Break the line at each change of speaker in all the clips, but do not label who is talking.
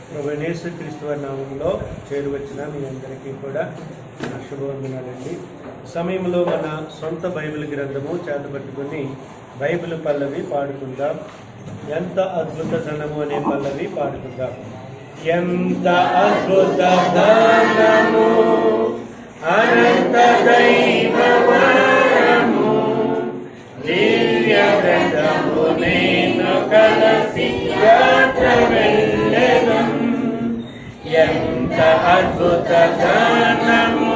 ప్రభువైన యేసుక్రీస్తు వారి నామములో చేరువచ్చిన మీ అందరికీ కూడా శుభవందనాలండి. సమయంలో మన సొంత బైబిల్ గ్రంథము చేతపట్టుకుని బైబిల్ పల్లవి పాడుకుందాం. ఎంత అద్భుత ధనము అనే పల్లవి పాడుకుందాం. ఎంత అద్భుత ధనము అనంత దైవవరము దివ్య గ్రంథము నేను కలసి యాత్ర వెళ్ళెదం. ఎంత అద్భుత ధనము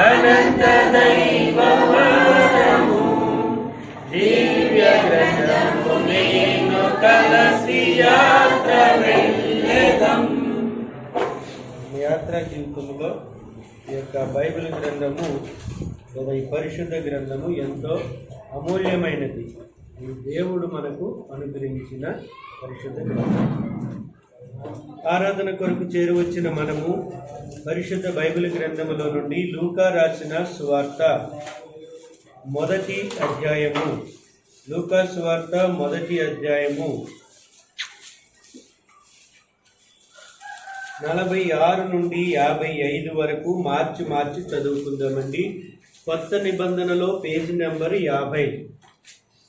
అనంత దైవవరము దివ్య గ్రంథము నేను కలసి యాత్ర వెళ్ళెదం. యాత్రా జీవితంలో ఈ యొక్క బైబిల్ గ్రంథము లేదా ఈ పరిశుద్ధ గ్రంథము ఎంతో అమూల్యమైనది. ఈ దేవుడు మనకు అనుగ్రహించిన పరిశుద్ధ గ్రంథం. ఆరాధన కొరకు చేరువచ్చిన మనము పరిశుద్ధ బైబిల్ గ్రంథములో నుండి లూకా రాసిన సువార్త మొదటి అధ్యాయము, లూకా సువార్త మొదటి అధ్యాయము 46 నుండి 55 వరకు మార్చి చదువుకుందామండి. కొత్త నిబంధనలో పేజీ నెంబర్ 50.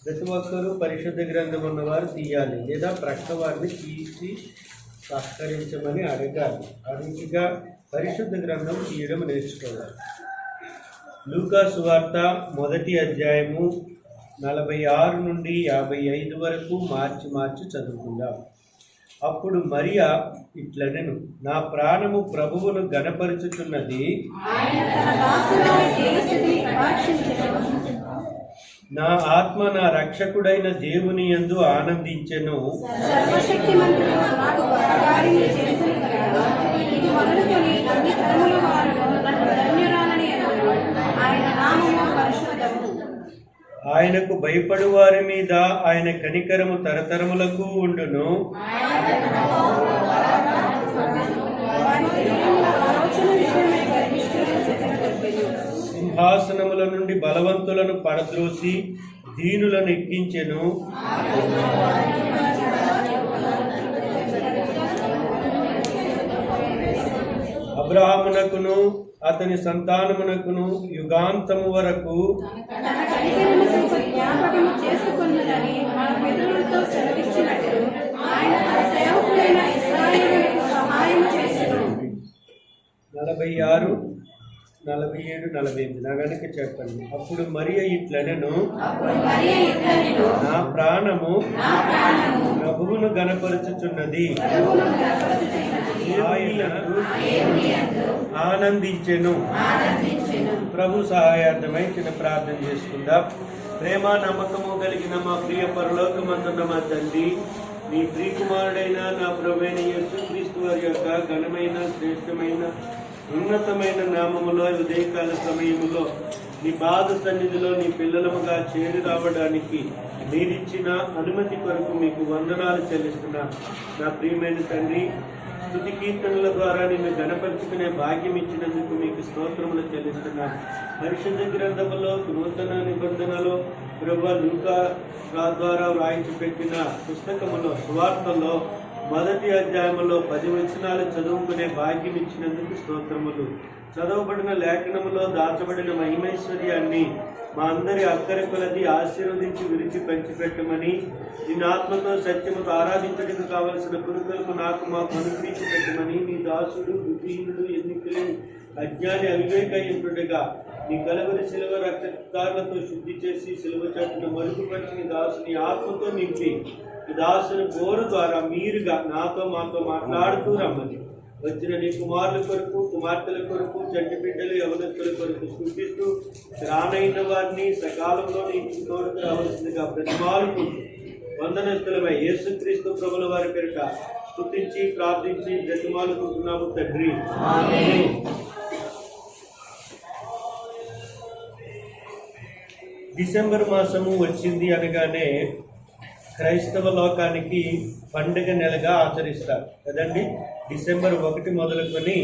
ప్రతి ఒక్కరూ పరిశుద్ధ గ్రంథం ఉన్నవారు తీయాలి, లేదా ప్రక్క వారిని తీసి సహకరించమని అడగాలి. ఆ రీతిగా పరిశుద్ధ గ్రంథం తీయడం నేర్చుకోవాలి. లూకా సువార్త మొదటి అధ్యాయము 46 నుండి 55 వరకు మార్చి చదువుకుందాం. అప్పుడు మరియా ఇట్లనెను, నా ప్రాణము ప్రభువును ఘనపరుచుచున్నది, నా ఆత్మ నా రక్షకుడైన దేవుని యందు ఆనందించెను. ఆయనకు భయపడు వారి మీద ఆయన కనికరము తరతరములకు ఉండును. సింహాసనముల నుండి బలవంతులను పడద్రోసి దీనులను ఎక్కించెను. అబ్రహామునకును అతని సంతానమునకును యుగాంతము వరకు జ్ఞాపకము చేసుకొనునని మన పితరులతో సెలవిచ్చినట్లు ఆయన తన సేవకుడైన ఇశ్రాయేలుకు సహాయం చేసెను. 46, 47, 48 నా గనుక చెప్పండి. అప్పుడు మరియ ఇట్లనెను, నా ప్రాణము ప్రభువును ఘనపరచుచున్నది, ఆనందించెను. ప్రభు సహాయార్థమై చిన్న ప్రార్థన చేసుకుందాం. ప్రేమ నమ్మకము కలిగిన మా ప్రియ పరలోకమందున్న మా తండ్రి, నీ ప్రియకుమారుడైన నా ప్రభువైన యేసుక్రీస్తు వారి యొక్క ఘనమైన శ్రేష్టమైన ఉన్నతమైన నామములో ఉదయకాల సమయములో నీ పాద సన్నిధిలో నీ పిల్లలముగా చేరి రావడానికి మీరిచ్చిన అనుమతి కొరకు మీకు వందనాలు చెల్లిస్తున్నా. నా ప్రియమైన తండ్రి, స్తుతి కీర్తనల ద్వారా నిన్ను గణపరుచుకునే భాగ్యం ఇచ్చినందుకు మీకు స్తోత్రములు చెల్లిస్తున్నాను. పరిశుద్ధ గ్రంథములో నూతన నిబంధనలో ప్రభువా లూకా ద్వారా వ్రాయించి పెట్టిన పుస్తకములో సువార్తలో మొదటి అధ్యాయంలో 10 వచనాలు చదువుకునే భాగ్యం ఇచ్చినందుకు స్తోత్రములు. చదవబడిన లేఖనములో దాచబడిన మహిమైశ్వర్యాన్ని మా అందరి అక్కర కొలది ఆశీర్వదించి విరిచి పంచిపెట్టమని, నిన్ను ఆత్మతో సత్యముతో ఆరాధించడానికి కావలసిన కురుకలకు నాకు మాకు అనుగ్రహించి పెట్టమని నీ దాసుడు బుద్ధిహీనుడు ఎన్నికలేని అజ్ఞాని అవివేకయుండుగా నీ కలవరి శిలువ రక్తదారులతో శుద్ధి చేసి శిలువ చాటును మరుగుపరిచి నీ దాసుని ఆత్మతో నింపి ఈ దాసుని గోరు ద్వారా మీరుగా నాతో మాతో మాట్లాడుతూ రమ్మని, వచ్చిన నీ కుమారుల కొరకు కుమార్తెల కొరకు చంటి బిడ్డలు యవనస్తుల కొరకు సూచిస్తూ రానైన వారిని సకాలంలో నీకు తోడు రావాల్సిందిగా ప్రతిమాలుకుంటూ వందనస్తులమై యేసుక్రీస్తు ప్రభుల వారి పేరిట స్తుతించి ప్రార్థించి ప్రతిమాలుకుంటున్నాము తండ్రి. డిసెంబర్ మాసము వచ్చింది అనగానే క్రైస్తవ లోకానికి పండుగ నెలగా ఆచరిస్తారు కదండి. డిసెంబర్ 1 మొదలుకొని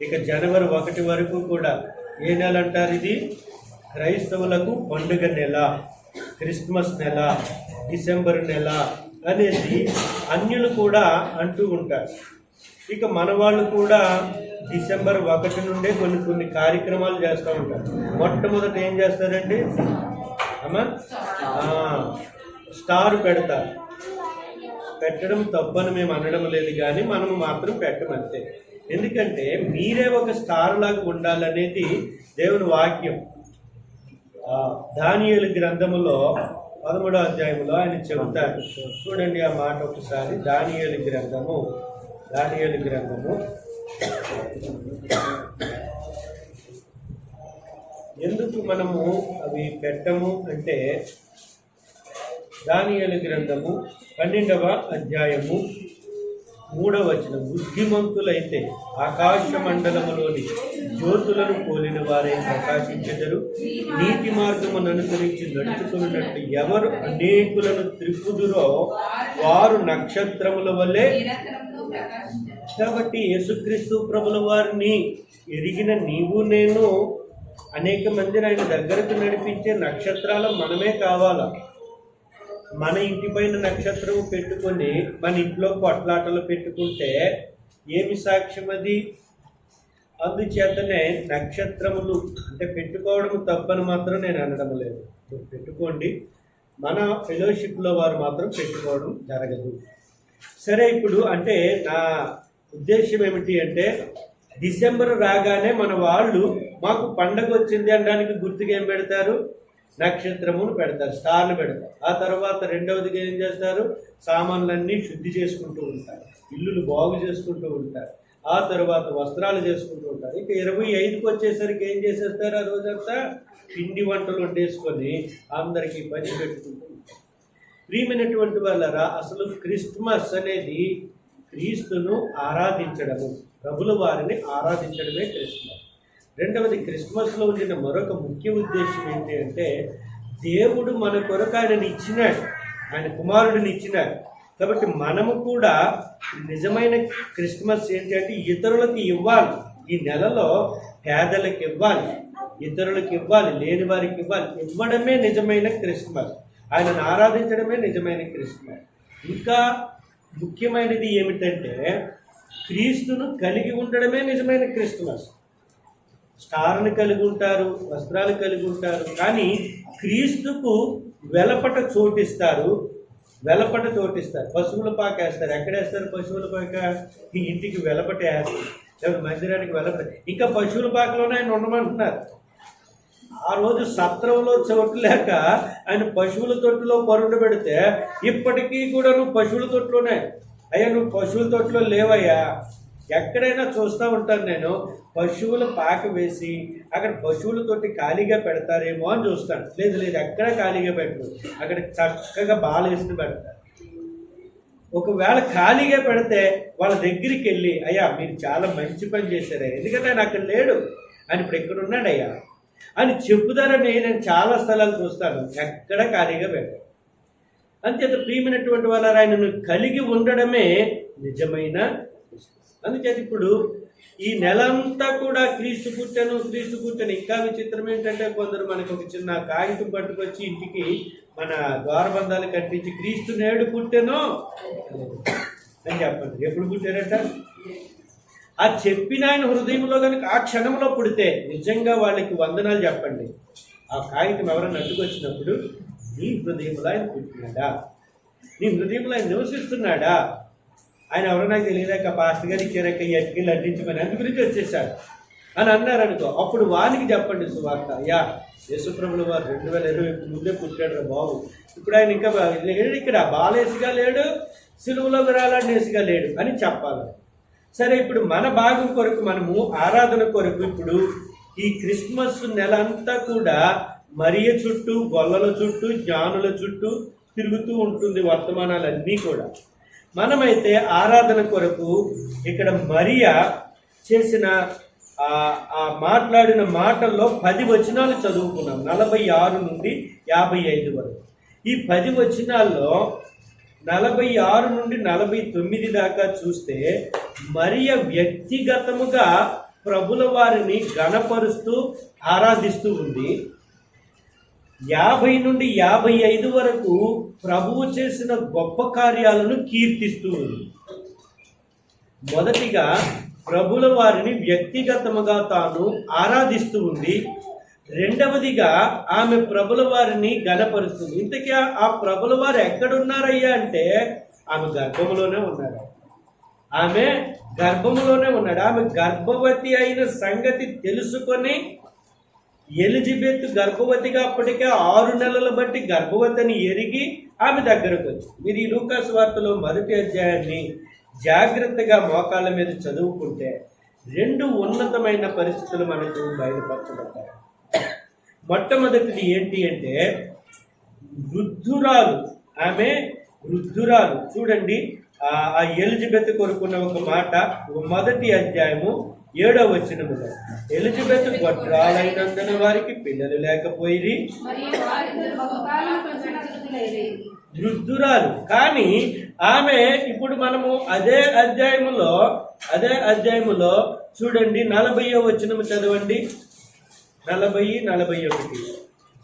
ఇక జనవరి 1 వరకు కూడా ఏ నెల అంటారు? ఇది క్రైస్తవులకు పండుగ నెల, క్రిస్మస్ నెల, డిసెంబర్ నెల అనేది అన్యులు కూడా అంటూ ఉంటారు. ఇక మన వాళ్ళు కూడా డిసెంబర్ 1 నుండే కొన్ని కార్యక్రమాలు చేస్తూ ఉంటారు. మొట్టమొదట ఏం చేస్తారండి అమ్మా? స్టార్ పెడతారు. పెట్టడం తప్పని మేము అనడం లేదు, కానీ మనము మాత్రం పెట్టమంతే. ఎందుకంటే మీరే ఒక స్టార్ లాగా ఉండాలనేది దేవుని వాక్యం. దానియేలు గ్రంథములో 13వ అధ్యాయంలో ఆయన చెబుతారు. చూడండి ఆ మాట ఒకసారి. దానియేలు గ్రంథము ఎందుకు మనము అవి పెట్టము అంటే, దానియేలు గ్రంథము 12వ అధ్యాయము 3వ వచనం, బుద్ధిమంతులైతే ఆకాశ మండలములోని జ్యోతులను పోలిన వారే ప్రకాశించెదరు. నీతి మార్గమును అనుసరించి నడుచుకున్నట్టు ఎవరు అనేకులను త్రిప్పుదురో వారు నక్షత్రముల వల్లే. కాబట్టి యేసుక్రీస్తు ప్రభుల వారిని ఎరిగిన నీవు నేను అనేక మందిని ఆయన దగ్గరకు నడిపించే నక్షత్రాలు మనమే కావాలా. మన ఇంటి పైన నక్షత్రం పెట్టుకొని మన ఇంట్లో కొట్లాటలు పెట్టుకుంటే ఏమి సాక్ష్యం అది? అందుచేతనే నక్షత్రములు అంటే పెట్టుకోవడం తప్పని మాత్రం నేను అనడం లేదు. పెట్టుకోండి, మన ఫెలోషిప్లో వారు మాత్రం పెట్టుకోవడం జరగదు. సరే, ఇప్పుడు అంటే నా ఉద్దేశం ఏమిటి అంటే, డిసెంబర్ రాగానే మన వాళ్ళు మాకు పండగ వచ్చింది అనడానికి గుర్తుగా ఏం పెడతారు? నక్షత్రమును పెడతారు, స్టార్ను పెడతారు. ఆ తర్వాత రెండవదిగా ఏం చేస్తారు? సామాన్లన్నీ శుద్ధి చేసుకుంటూ ఉంటారు, ఇల్లులు బాగు చేసుకుంటూ ఉంటారు, ఆ తర్వాత వస్త్రాలు చేసుకుంటూ ఉంటారు. ఇక 25కి వచ్చేసరికి ఏం చేసేస్తారు? ఆ రోజంతా పిండి వంటలు వండేసుకొని అందరికీ పంచి పెట్టుకుంటూ ఉంటారు. ప్రియమైనటువంటి వాళ్ళరా, అసలు క్రిస్మస్ అనేది క్రీస్తును ఆరాధించడము, ప్రభుల వారిని ఆరాధించడమే క్రిస్మస్. రెండవది, క్రిస్మస్లో ఉండిన మరొక ముఖ్య ఉద్దేశం ఏంటి అంటే, దేవుడు మన కొరకు ఆయనని ఇచ్చినాడు, ఆయన కుమారుడిని ఇచ్చినాడు. కాబట్టి మనము కూడా నిజమైన క్రిస్మస్ ఏంటి అంటే ఇతరులకు ఇవ్వాలి. ఈ నెలలో పేదలకు ఇవ్వాలి, ఇతరులకు ఇవ్వాలి, లేని వారికి ఇవ్వాలి. ఇవ్వడమే నిజమైన క్రిస్మస్, ఆయనను ఆరాధించడమే నిజమైన క్రిస్మస్. ఇంకా ముఖ్యమైనది ఏమిటంటే, క్రీస్తును కలిగి ఉండడమే నిజమైన క్రిస్మస్. స్టార్ని కలిగి ఉంటారు, వస్త్రాలు కలిగి ఉంటారు, కానీ క్రీస్తుకు వెలపట చోటిస్తారు. పశువుల పాక వేస్తారు. ఎక్కడేస్తారు పశువుల పాక? ఈ ఇంటికి వెలపట వేస్తారు, లేదా మందిరానికి వెలపట. ఇంకా పశువుల పాకలోనే ఆయన ఉండమంటున్నారు. ఆ రోజు సత్రంలో చోటు లేక ఆయన పశువుల తొట్టులో పరుండు పెడితే ఇప్పటికీ కూడా నువ్వు పశువుల తొట్టులోనే. అయ్యా, నువ్వు పశువుల తొట్టులో లేవయ్యా. ఎక్కడైనా చూస్తూ ఉంటాను నేను, పశువుల పాక వేసి అక్కడ పశువుల తోటి ఖాళీగా పెడతారేమో అని చూస్తాను. లేదు, ఎక్కడ ఖాళీగా పెట్టరు, అక్కడ చక్కగా బాలేసి పెడతారు. ఒకవేళ ఖాళీగా పెడితే వాళ్ళ దగ్గరికి వెళ్ళి, అయ్యా మీరు చాలా మంచి పని చేశారే, ఎందుకంటే ఆయన అక్కడ లేడు, ఆయన ఇప్పుడు ఎక్కడ ఉన్నాడయ్యా అని చెప్పుదారని నేను చాలా స్థలాలు చూస్తాను. ఎక్కడ ఖాళీగా పెట్టారు. అంతేత ప్రియమైనటువంటి వాళ్ళ ఆయనను కలిగి ఉండడమే నిజమైన. అందుచేత ఇప్పుడు ఈ నెలంతా కూడా క్రీస్తు పుట్టను. ఇంకా విచిత్రం ఏంటంటే, కొందరు మనకు ఒక చిన్న కాగితం పట్టుకొచ్చి ఇంటికి మన ద్వారబంధాలు కట్టించి క్రీస్తు నేడు పుట్టెను అని చెప్పండి. ఎప్పుడు పుట్టారట? ఆ చెప్పిన ఆయన హృదయంలో కనుక ఆ క్షణంలో పుడితే నిజంగా వాళ్ళకి వందనాలు చెప్పండి. ఆ కాగితం ఎవరైనా అడ్డుకొచ్చినప్పుడు, నీ హృదయంలో ఆయన పుట్టినాడా, నీ హృదయంలో ఆయన నివసిస్తున్నాడా, ఆయన ఎవరైనా తెలియదాక పాస్టర్ గారు ఇచ్చారాక ఈ అటుకెళ్ళి అడ్డించమని అందు గురించి వచ్చేసాడు అని అన్నారనుకో, అప్పుడు వానికి చెప్పండి సువార్త. అయ్యా, యేసుప్రభుల వారు 2020 ముందే పుట్టాడు రా బాబు. ఇప్పుడు ఆయన ఇంకా లేడు, ఇక్కడ బాలేసిగా లేడు, సిలువలో వేలాడేసిగా లేడు అని చెప్పాలి. సరే, ఇప్పుడు మన భాగం కొరకు, మనము ఆరాధన కొరకు ఇప్పుడు ఈ క్రిస్మస్ నెల అంతా కూడా మరియ చుట్టూ, గొల్లల చుట్టూ, జ్ఞానుల చుట్టూ తిరుగుతూ ఉంటుంది వర్తమానాలన్నీ కూడా. మనమైతే ఆరాధన కొరకు ఇక్కడ మరియ చేసిన ఆ మాట్లాడిన మాటల్లో 10 వచనాలు చదువుకున్నాం, 46 నుండి 55 వరకు. ఈ 10 వచనాల్లో 46 నుండి 49 దాకా చూస్తే మరియ వ్యక్తిగతముగా ప్రభుల వారిని గణపరుస్తూ ఆరాధిస్తూ ఉంది. 50 నుండి 55 వరకు ప్రభువు చేసిన గొప్ప కార్యాలను కీర్తిస్తూ ఉంది. మొదటిగా ప్రభుల వారిని వ్యక్తిగతముగా తాను ఆరాధిస్తూ ఉంది. రెండవదిగా ఆమె ప్రభుల వారిని గణపరుస్తుంది. ఇంతకీ ఆ ప్రభుల వారు ఎక్కడున్నారయ్యా అంటే ఆమె గర్భములోనే ఉన్నారు. ఆమె గర్భములోనే ఉన్నాడు. ఆమె గర్భవతి అయిన సంగతి తెలుసుకొని ఎలిజబెత్ గర్భవతిగా అప్పటికే 6 నెలలు బట్టి గర్భవతిని ఎరిగి ఆమె దగ్గరకు వచ్చి, మీరు ఈ లూకా సువార్తలో 1వ అధ్యాయాన్ని జాగ్రత్తగా మోకాళ్ళ మీద చదువుకుంటే 2 ఉన్నతమైన పరిస్థితులు మనకు బయలుపరచబడ్డాయి. మొట్టమొదటిది ఏంటి అంటే వృద్ధురాలు. ఆమె వృద్ధురాలు. చూడండి, ఆ ఎలిజబెత్ కొరుకున్న ఒక మాట 1వ అధ్యాయము 7వ వచనములో, ఎలిజబెత్ గొడ్రాలైనందున వారికి పిల్లలు లేకపోయిరి, వృద్ధురాలు. కానీ ఆమె ఇప్పుడు మనము అదే అధ్యాయములో చూడండి 40వ వచనము చదవండి. 40-41.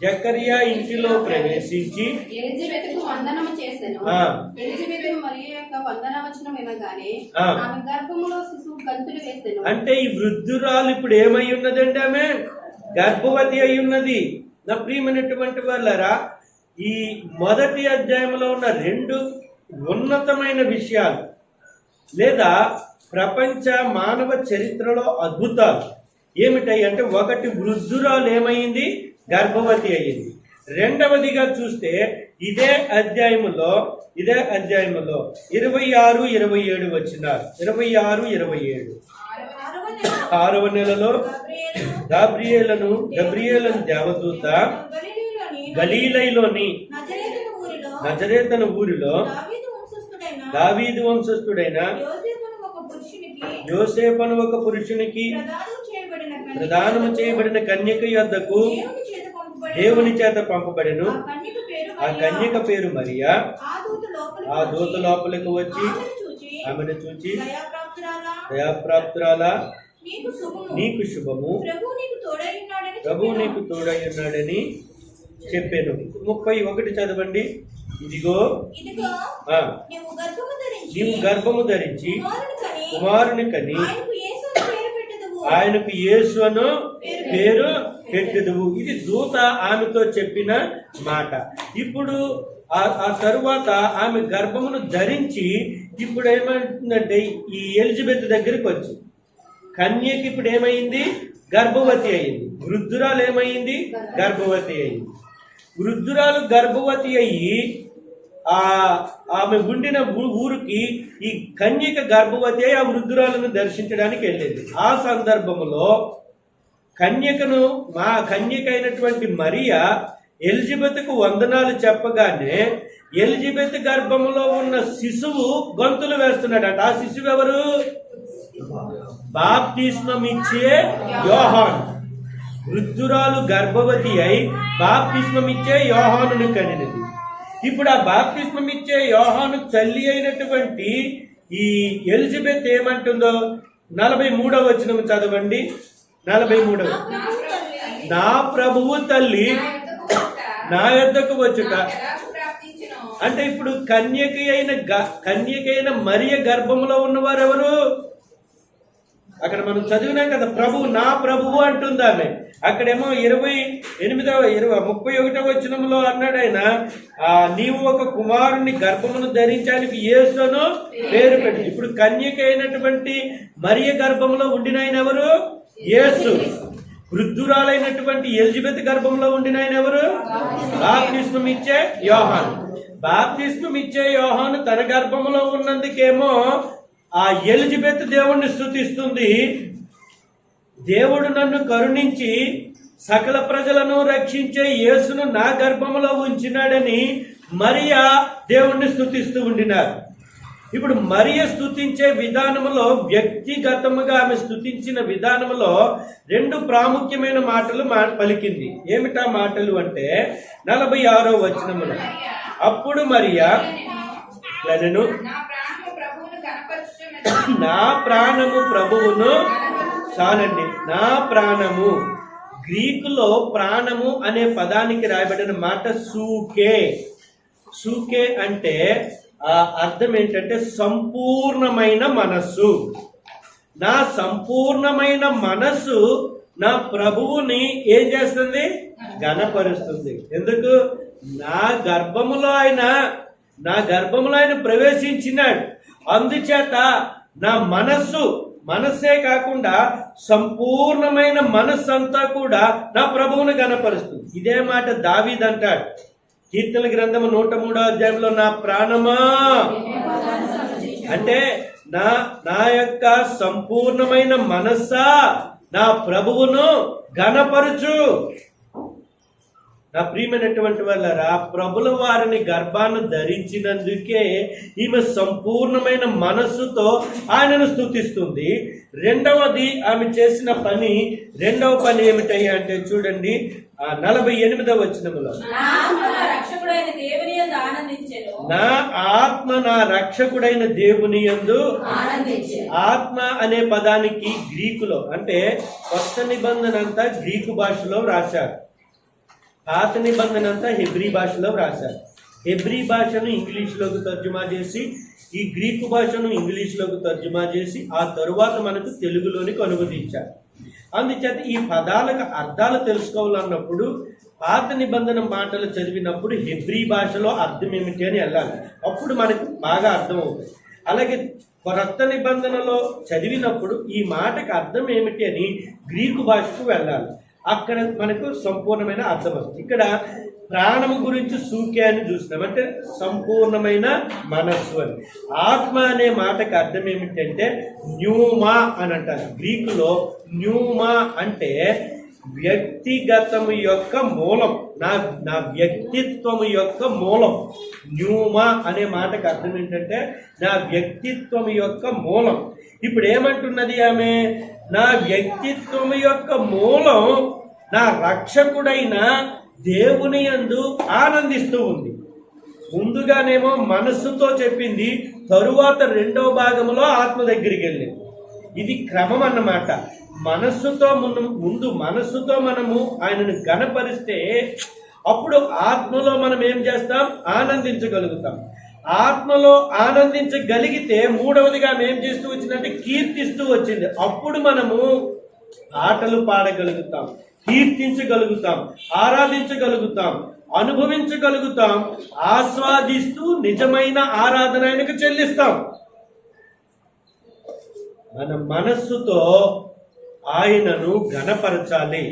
జకరియా ఇంటిలో ప్రవేశించి
ఎలిజబెతుకు వందనము చేసెను. ఎలిజబెతు మరియ యొక్క వందనవచనం వినగానే ఆమె గర్భములో శిశువు గంతులు వేసెను.
అంటే ఈ వృద్ధురాలు ఇప్పుడు ఏమై ఉన్నదంటే ఆమె గర్భవతి అయి ఉన్నది. నా ప్రియమైనటువంటి వాళ్ళారా, ఈ 1వ అధ్యాయంలో ఉన్న 2 ఉన్నతమైన విషయాలు లేదా ప్రపంచ మానవ చరిత్రలో అద్భుతాలు ఏమిటాయి అంటే, ఒకటి వృద్ధురాలు ఏమైంది, గర్భవతి అయ్యింది. రెండవదిగా చూస్తే ఇదే అధ్యాయములో 26-27 వచ్చినారు. 26-27. 6వ నెలలో గబ్రియేలను దేవదూత గలీలైలోని నజరేతను ఊరిలో దావీదు వంశస్థుడైన యోసేపును ఒక పురుషునికి ప్రదానము చేయబడిన కన్యక యొద్దకు దేవుని చేత పంపబడెను. ఆ కన్యక పేరు మరియా. ఆ దూత లోపలికి వచ్చి ఆమెను చూచి, దయాప్రాప్తురాలా, నీకు శుభము, ప్రభువు నీకు తోడైయున్నాడని చెప్పాను. 31 చదవండి. ఇదిగో నీవు గర్భము ధరించి కుమారుని కని ఆయనకు యేసు అను పేరు పెట్టుదువు. ఇది దూత ఆమెతో చెప్పిన మాట. ఇప్పుడు ఆ తరువాత ఆమె గర్భమును ధరించి ఇప్పుడు ఏమంటుందంటే ఈ ఎలిజబెత్ దగ్గరికి వచ్చి, కన్యకి ఇప్పుడు ఏమైంది, గర్భవతి అయింది. వృద్ధురాలు ఏమైంది, గర్భవతి అయింది. వృద్ధురాలు గర్భవతి అయ్యి ఆమె ఉండిన ఊరికి ఈ కన్యక గర్భవతి అయి ఆ వృద్ధురాలను దర్శించడానికి వెళ్ళింది. ఆ సందర్భంలో కన్యక అయినటువంటి మరియా ఎలిజబెత్కు వందనాలు చెప్పగానే ఎలిజబెత్ గర్భంలో ఉన్న శిశువు గొంతులు వేస్తున్నాడట. ఆ శిశువు ఎవరు, బాప్తిస్మం ఇచ్చే యోహాను. వృద్ధురాలు గర్భవతి అయి బాప్తిస్మం ఇచ్చే యోహానుని కనినది. ఇప్పుడు ఆ బాప్తిస్మం ఇచ్చే యోహాను తల్లి అయినటువంటి ఈ ఎలిజబెత్ ఏమంటుందో 43వ వచనం చదవండి. 43. నా ప్రభువు తల్లి నా యొద్దకు వచ్చుట. అంటే ఇప్పుడు కన్యకైన మరియ గర్భంలో ఉన్నవారు ఎవరు? అక్కడ మనం చదివినాం కదా, ప్రభువు నా ప్రభువు అంటుంది ఆమె. అక్కడేమో 31వ వచనంలో అన్నాడు ఆయన, నీవు ఒక కుమారుని గర్భమును ధరించడానికి యేసును పేరు పెట్టి. ఇప్పుడు కన్యక అయినటువంటి మరియ గర్భంలో ఉండిన ఆయన ఎవరు? యేసు. వృద్ధురాలైనటువంటి ఎలిజబెత్ గర్భంలో ఉండిన ఆయన ఎవరు? బాప్తిస్మం ఇచ్చే యోహాను. బాప్తిస్మం ఇచ్చే యోహాను తన గర్భంలో ఉన్నందుకేమో ఆ ఎలిజబెత్ దేవుణ్ణి స్తుతిస్తుంది. దేవుడు నన్ను కరుణించి సకల ప్రజలను రక్షించే యేసును నా గర్భంలో ఉంచినాడని మరియా దేవుణ్ణి స్తుతిస్తూ ఉండినారు. ఇప్పుడు మరియ స్తుతించే విధానంలో, వ్యక్తిగతముగా ఆమె స్తుతించిన విధానంలో 2 ప్రాముఖ్యమైన మాటలు పలికింది. ఏమిటా మాటలు అంటే 46వ వచనములో, అప్పుడు మరియా నేను నా ప్రాణము ప్రభువును చాలండి. నా ప్రాణము, గ్రీకులో ప్రాణము అనే పదానికి రాయబడిన మాట సూకే. సూకే అంటే ఆ అర్థం ఏంటంటే సంపూర్ణమైన మనస్సు. నా సంపూర్ణమైన మనస్సు నా ప్రభువుని ఏం చేస్తుంది? ఘనపరుస్తుంది. ఎందుకు? నా గర్భములో ఆయన ప్రవేశించినాడు. అందుచేత నా మనస్సే కాకుండా సంపూర్ణమైన మనస్సు అంతా కూడా నా ప్రభువుని ఘనపరుస్తుంది. ఇదే మాట దావీదు అంటాడు కీర్తన గ్రంథము 103వ అధ్యాయంలో, నా ప్రాణమా అంటే నా యొక్క సంపూర్ణమైన మనస్సా నా ప్రభువును ఘనపరుచు. నా ప్రియమైనటువంటి వాళ్ళారా, ప్రభుల వారిని గర్భాన్ని ధరించినందుకే ఈమె సంపూర్ణమైన మనస్సుతో ఆయనను స్తుతిస్తుంది. రెండవ పని ఏమిటయ్యా అంటే చూడండి 48వ వచనములో, నా ఆత్మ నా రక్షకుడైన దేవుని యందు ఆత్మ అనే పదానికి గ్రీకులో అంటే కొత్త నిబంధన అంతా గ్రీకు భాషలో రాశారు, పాత నిబంధన అంతా హెబ్రీ భాషలో రాశారు. హెబ్రీ భాషను ఇంగ్లీష్లోకి తర్జుమా చేసి, ఈ గ్రీకు భాషను ఇంగ్లీష్లోకి తర్జుమా చేసి, ఆ తరువాత మనకు తెలుగులోనికి అనువదించారు. అందుచేత ఈ పదాలకు అర్థాలు తెలుసుకోవాలన్నప్పుడు పాత నిబంధన మాటలు చదివినప్పుడు హెబ్రీ భాషలో అర్థం ఏమిటి అని వెళ్ళాలి. అప్పుడు మనకు బాగా అర్థం అవుతుంది. అలాగే కొత్త నిబంధనలో చదివినప్పుడు ఈ మాటకు అర్థం ఏమిటి అని గ్రీకు భాషకు వెళ్ళాలి. అక్కడ మనకు సంపూర్ణమైన అర్థం వస్తుంది. ఇక్కడ ప్రాణము గురించి సూకే అని చూసినాం, అంటే సంపూర్ణమైన మనస్సు అని. ఆత్మ అనే మాటకు అర్థం ఏమిటంటే న్యూమా అని అంటారు. గ్రీకులో న్యూమా అంటే వ్యక్తిగతము యొక్క మూలం, నా వ్యక్తిత్వము యొక్క మూలం. న్యూమా అనే మాటకు అర్థం ఏంటంటే నా వ్యక్తిత్వం యొక్క మూలం. ఇప్పుడు ఏమంటున్నది ఆమె? నా వ్యక్తిత్వం యొక్క మూలం నా రక్షకుడైన దేవుని యందు ఆనందిస్తూ ఉంది. ముందుగానేమో మనస్సుతో చెప్పింది, తరువాత రెండవ భాగంలో ఆత్మ దగ్గరికి వెళ్ళింది. ఇది క్రమం అన్నమాట. మనస్సుతో మనము ఆయనను ఘనపరిస్తే అప్పుడు ఆత్మలో మనం ఏం చేస్తాం? ఆనందించగలుగుతాం. ఆత్మలో ఆనందించగలిగితే మూడవదిగా ఏం చేస్తూ వచ్చిందంటే కీర్తిస్తూ వచ్చింది. అప్పుడు మనము ఆటలు పాడగలుగుతాం, కీర్తించగలుగుతాం, ఆరాధించగలుగుతాం, అనుభవించగలుగుతాం, ఆస్వాదిస్తూ నిజమైన ఆరాధన ఆయనకు చెల్లిస్తాం. మన మనస్సుతో ఆయనను ఘనపరచాలి.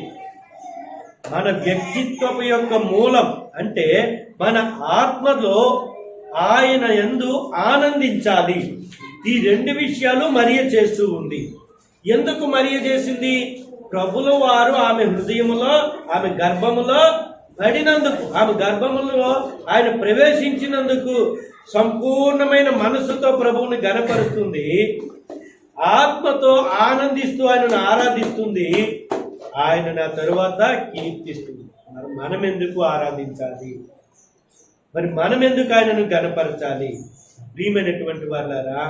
మన వ్యక్తిత్వం యొక్క మూలం అంటే మన ఆత్మలో ఆయన యందు ఆనందించాలి. ఈ రెండు విషయాలు మరియ చేస్తూ ఉంది. ఎందుకు మరియ చేసింది? ప్రభుల వారు ఆమె హృదయములో, ఆమె గర్భములో పడినందుకు, ఆమె గర్భములో ఆయన ప్రవేశించినందుకు సంపూర్ణమైన మనస్సుతో ప్రభువుని ఘనపరుస్తుంది. ఆత్మతో ఆనందిస్తూ ఆయనను ఆరాధిస్తుంది. ఆయన నా తరువాత కీర్తిస్తుంది. మరి మనం ఎందుకు ఆరాధించాలి? మరి మనం ఎందుకు ఆయనను ఘనపరచాలి? ప్రియమైనటువంటి వాళ్ళారా,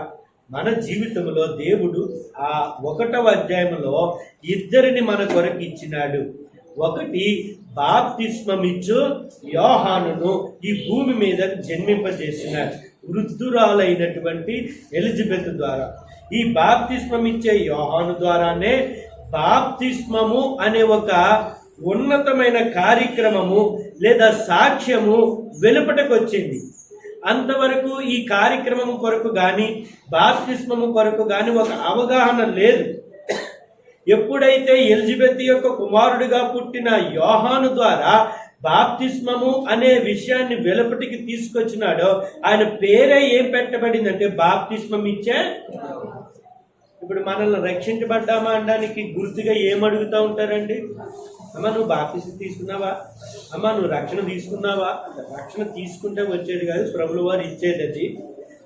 మన జీవితంలో దేవుడు ఆ 1వ అధ్యాయంలో ఇద్దరిని మన కొరకు ఇచ్చినాడు. ఒకటి బాప్తిస్మమిచ్చు యోహానును ఈ భూమి మీద జన్మింపజేసినాడు, వృద్ధురాలైనటువంటి ఎలిజబెత్ ద్వారా. ఈ బాప్తిస్మం ఇచ్చే యోహాను ద్వారానే బాప్తిస్మము అనే ఒక ఉన్నతమైన కార్యక్రమము లేదా సాక్ష్యము వెలుపటకు వచ్చింది. అంతవరకు ఈ కార్యక్రమం కొరకు కానీ బాప్తిస్మము కొరకు కానీ ఒక అవగాహన లేదు. ఎప్పుడైతే ఎలిజబెత్ యొక్క కుమారుడిగా పుట్టిన యోహాను ద్వారా బాప్తిస్మము అనే విషయాన్ని వెలుపటికి తీసుకొచ్చినాడో ఆయన పేరే ఏం పెట్టబడిందంటే బాప్తిస్మం ఇచ్చే. ఇప్పుడు మనల్ని రక్షించబడ్డామా అనడానికి గుర్తుగా ఏమడుగుతూ ఉంటారండి? అమ్మ నువ్వు బాప్తిస్మం తీసుకున్నావా, అమ్మ నువ్వు రక్షణ తీసుకున్నావా? రక్షణ తీసుకుంటే వచ్చేది కాదు, ప్రభువు వారు ఇచ్చేది. అది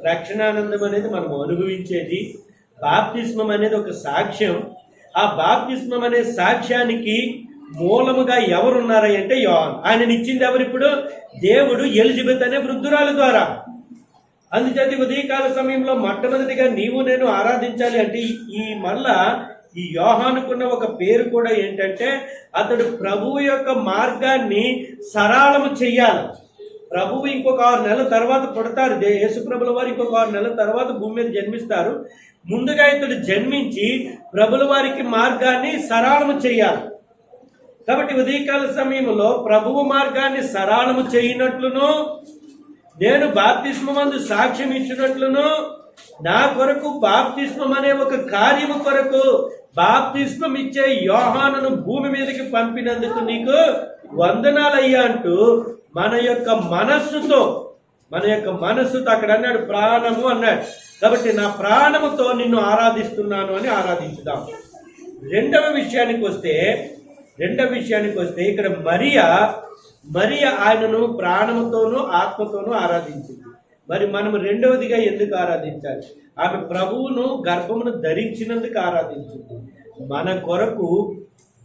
రక్షణానందం అనేది మనం అనుభవించేది. బాప్తిస్మం అనేది ఒక సాక్ష్యం. ఆ బాప్తిస్మం అనే సాక్ష్యానికి మూలముగా ఎవరున్నారా అంటే యోహాను. ఆయనని ఇచ్చింది ఎవరు? ఇప్పుడు దేవుడు ఎలిజబెత్ అనే వృద్ధురాలు ద్వారా. అందుచేత ఉదయకాల సమయంలో మొట్టమొదటిగా నీవు నేను ఆరాధించాలి అంటే ఈ యోహానుకున్న ఒక పేరు కూడా ఏంటంటే అతడు ప్రభువు యొక్క మార్గాన్ని సరళము చెయ్యాలి. ప్రభువు ఇంకొక 6 నెలల తర్వాత పుడతారు. యేసుప్రభుల వారు ఇంకొక 6 నెలల తర్వాత భూమి మీద జన్మిస్తారు. ముందుగా ఇతడు జన్మించి ప్రభుల వారికి మార్గాన్ని సరళము చేయాలి. కాబట్టి ఉదయకాల సమయంలో ప్రభువు మార్గాన్ని సరళము చేయనట్లును, నేను బాప్తిస్మమందు సాక్ష్యం ఇచ్చినట్లును, నా కొరకు బాప్తిస్మం అనే ఒక కార్యము కొరకు బాప్తిస్మం ఇచ్చే యోహానును భూమి మీదకి పంపినందుకు నీకు వందనాలయ్యా అంటూ మన యొక్క మనస్సుతో అక్కడ అన్నాడు, ప్రాణము అన్నాడు. కాబట్టి నా ప్రాణముతో నిన్ను ఆరాధిస్తున్నాను అని ఆరాధించుదాం. రెండవ విషయానికి వస్తే ఇక్కడ మరియ ఆయనను ప్రాణముతోనూ ఆత్మతోనూ ఆరాధించింది. మరి మనము రెండవదిగా ఎందుకు ఆరాధించాలి? ఆమె ప్రభువును గర్భమును ధరించినందుకు ఆరాధించింది. మన కొరకు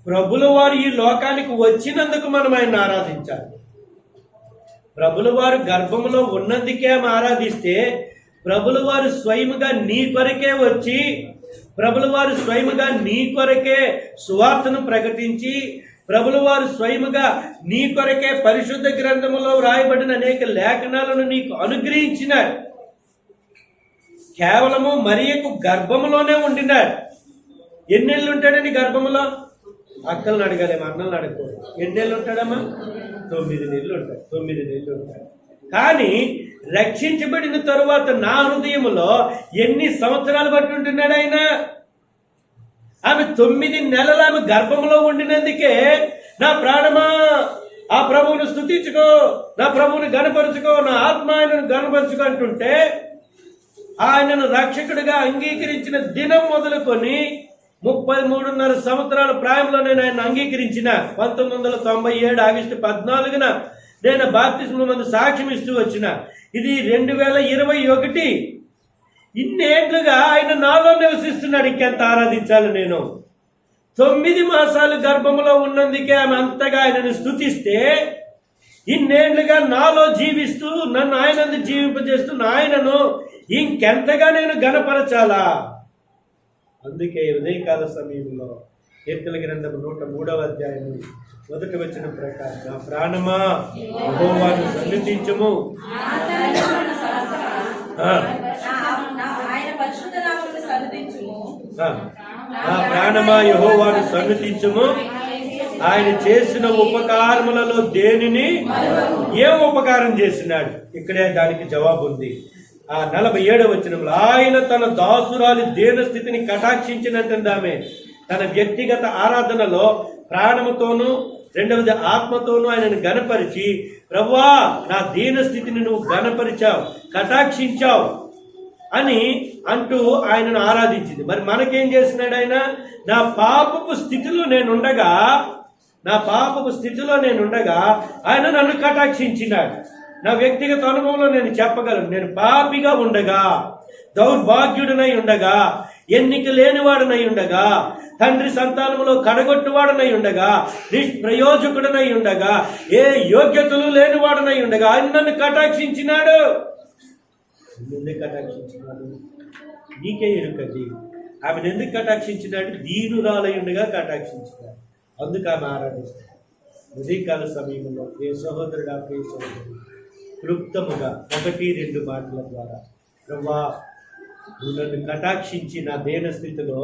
ప్రభుల వారు ఈ లోకానికి వచ్చినందుకు మనం ఆయన ఆరాధించాలి. ప్రభుల వారు గర్భములో ఉన్నందుకే ఆమె ఆరాధిస్తే, ప్రభుల వారు స్వయముగా నీ కొరకే వచ్చి, ప్రభుల వారు స్వయముగా నీ కొరకే సువార్తను ప్రకటించి, ప్రభుల వారు స్వయముగా నీ కొరకే పరిశుద్ధ గ్రంథములో వ్రాయబడిన అనేక లేఖనాలను నీకు అనుగ్రహించినాడు. కేవలము మరియకు గర్భములోనే ఉండినాడు. ఎన్నెళ్ళు ఉంటాడండి గర్భములో? అక్కలను అడగాలేమో, అన్నలను అడగకూడదు. ఎన్నేళ్ళు ఉంటాడమ్మా? 9 నెలలు ఉంటాడు. 9 నెలలు ఉంటాడు. కానీ రక్షించబడిన తరువాత నా హృదయములో ఎన్ని సంవత్సరాలు బట్టి ఉంటున్నాడు ఆయన? ఆమె 9 నెలలు ఆమె గర్భంలో ఉండినందుకే, నా ప్రాణమా ఆ ప్రభువును స్తుతించుకో, నా ప్రభువుని గణపరుచుకో, నా ఆత్మ ఆయనను గణపరుచుకో అంటుంటే, ఆయనను రక్షకుడిగా అంగీకరించిన దినం మొదలుకొని 33.5 సంవత్సరాల ప్రాయంలో నేను ఆయన అంగీకరించిన 1997 ఆగస్టు 14న నేను బాప్తిస్మం మందు సాక్ష్యం ఇస్తూ వచ్చిన. ఇది 2021. ఇన్నేళ్లుగా ఆయన నాలో నివసిస్తున్నాడు. ఇంకెంత ఆరాధించాలి నేను? 9 మాసాలు గర్భంలో ఉన్నందుకే ఆమె అంతగా ఆయనను స్తుతిస్తే, ఇన్నేళ్లుగా నాలో జీవిస్తూ నన్ను ఆయనందు జీవింపజేస్తున్న ఆయనను ఇంకెంతగా నేను గణపరచాలా? అందుకే ఉదయకాల సమయంలో కీర్తన గ్రంథం 103వ అధ్యాయం 1వ వచనం ప్రకారం, నా ప్రాణమా యెహోవాను సన్నిధించుము, నా ప్రాణమా యెహోవాను సన్నిధించుము, ఆయన చేసిన ఉపకారములలో దేనిని, ఏ ఉపకారం చేసినాడు? ఇక్కడే దానికి జవాబు ఉంది. ఆ 47వ వచనంలో, ఆయన తన దాసురాలి దేన స్థితిని కటాక్షించినట్టుంది. ఆమె తన వ్యక్తిగత ఆరాధనలో ప్రాణముతోనూ, రెండవది ఆత్మతోనూ ఆయనను గణపరిచి, ప్రభువా నా దీన స్థితిని నువ్వు గణపరిచావు, కటాక్షించావు అని అంటూ ఆయనను ఆరాధించింది. మరి మనకేం చేసినాడు ఆయన? నా పాపపు స్థితిలో నేనుండగా ఆయన నన్ను కటాక్షించినాడు. నా వ్యక్తిగత అనుభవంలో నేను చెప్పగలను. నేను పాపిగా ఉండగా, దౌర్భాగ్యుడనై ఉండగా, ఎన్నిక లేనివాడనై ఉండగా, తండ్రి సంతానములో కడగొట్టువాడనై ఉండగా, నిష్ప్రయోజకుడనై ఉండగా, ఏ యోగ్యతలు లేనివాడనై ఉండగా ఆయన నన్ను కటాక్షించినాడు. ఎందుకు కటాక్షించినాడు? నీకే ఎరుకది. ఆమెను ఎందుకు కటాక్షించినాడు? దీనురాలై ఉండగా కటాక్షించినాడు. అందుకు ఆమె ఆరాధిస్తాడు. ఉదయకాల సమయంలో ఏ సహోదరుడా, ప్రియ సహోదరుడు, క్లుప్తముగా 1-2 మాటల ద్వారా, ప్రభువా నువ్వు నన్ను కటాక్షించి నా దేన స్థితిలో,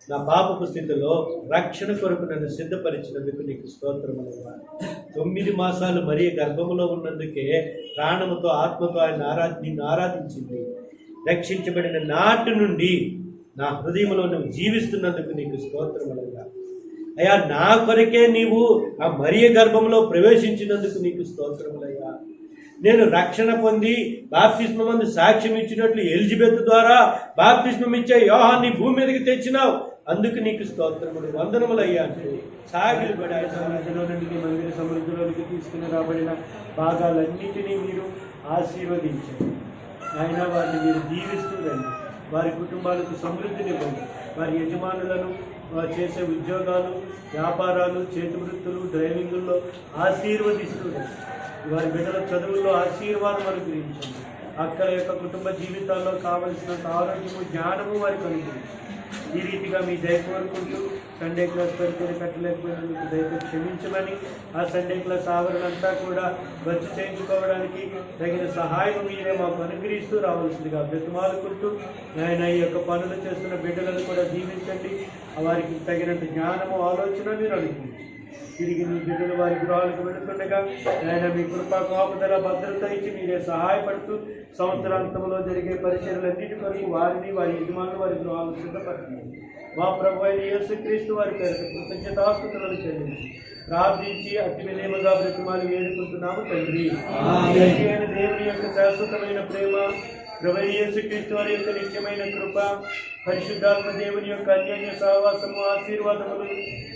నా పాపపు స్థితిలో రక్షణ కొరకు నన్ను సిద్ధపరిచినందుకు నీకు స్తోత్రములయ్యా. 9 మాసాలు మరియ గర్భములో ఉన్నందుకే ప్రాణముతో ఆత్మతో ఆయన నిన్ను ఆరాధించింది. రక్షించబడిన నాటి నుండి నా హృదయంలో నువ్వు జీవిస్తున్నందుకు నీకు స్తోత్రములయ్యా. అయ్యా, నా కొరకే నీవు ఆ మరియ గర్భంలో ప్రవేశించినందుకు నీకు స్తోత్రములయ్యా. నేను రక్షణ పొంది బాప్తిస్మం మందు సాక్ష్యం ఇచ్చినట్లు ఎలిజబెత్ ద్వారా బాప్తిస్మం ఇచ్చే యోహాన్ని భూమి మీదకి తెచ్చినావు, అందుకు నీకు స్తోత్రములు, వందనములయ్యా అంటూ సాగిలు పడి ఆయన మందిర సమృద్ధిలోనికి తీసుకుని రాబడిన భాగాలన్నింటినీ మీరు ఆశీర్వదించండి. ఆయన వారిని మీరు దీవిస్తూ రండి. వారి కుటుంబాలకు సమృద్ధినివ్వండి. వారి యజమానులను చేసే ఉద్యోగాలు, వ్యాపారాలు, చేతి వృత్తులు, డ్రైవింగుల్లో ఆశీర్వదిస్తూ రండి. వారి బిడ్డల చదువుల్లో ఆశీర్వాదం అనుగ్రహించండి. అక్కల యొక్క కుటుంబ జీవితాల్లో కావలసినంత ఆరోగ్యము, జ్ఞానము వారికి అనుగ్రహించండి. ఈ రీతిగా మీ దయ కోరుకుంటూ సండే క్లాస్ పరిచయం కట్టలేకపోయినా మీకు దయతో క్షమించమని, ఆ సండే క్లాస్ ఆవరణ అంతా కూడా వచ్చి చేయించుకోవడానికి తగిన సహాయం మీరే మాకు అనుగ్రహిస్తూ రావాల్సిందిగా బ్రతిమాలుకుంటూ ఆయన ఈ యొక్క పనులు చేస్తున్న బిడ్డలను కూడా దీవించండి. వారికి తగినట్టు జ్ఞానము ఆలోచన మీరు అనుగ్రహించండి. తిరిగి మీ బిడ్డలు వారి గృహాలకు వెళుతుండగా ఆయన మీ కృపా కాపుదల భద్రత ఇచ్చి మీరే సహాయపడుతూ సంవత్సరాంతంలో జరిగే పరిచయాలన్నిటి కొరకు వారిని, వారి యజమానులు, వారి గృహాలను సిద్ధపడుతుంది. మా ప్రభు అయిన యేసుక్రీస్తు వారి పేరుతో కృతజ్ఞతాస్తుతులను చెల్లించి ప్రార్థించి అతి వినయముగా బ్రతిమాలి వేడుకుంటున్నాము తండ్రి. అయిన దేవుని యొక్క శాశ్వతమైన ప్రేమ, ప్రభు అయిన యేసుక్రీస్తు వారి యొక్క నిత్యమైన కృప, పరిశుద్ధాత్మ దేవుని యొక్క అన్యోన్య సహవాసము, ఆశీర్వాదములు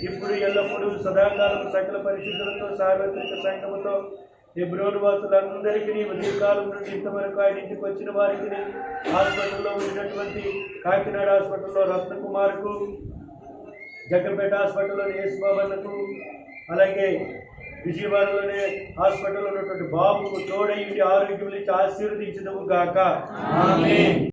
ఇప్పుడు ఎల్లప్పుడూ సదాకాలం సకల పరిశుద్ధులతో సార్వత్రిక సంఘముతో హెబ్రోను వాసులందరికీ ఉదయకాలం నుండి ఇంతవరకు ఆయన ఇంటికి వచ్చిన వారికి, హాస్పిటల్లో ఉన్నటువంటి కాకినాడ హాస్పిటల్లో రత్నకుమార్కు, జగ్గంపేట హాస్పిటల్లోని యేసుబాబన్నకు, అలాగే విజయవాడలోనే హాస్పిటల్లో ఉన్నటువంటి బాబుకు తోడై ఆరోగ్యం ఇచ్చి ఆశీర్వదించదము గాక. ఆమేన్.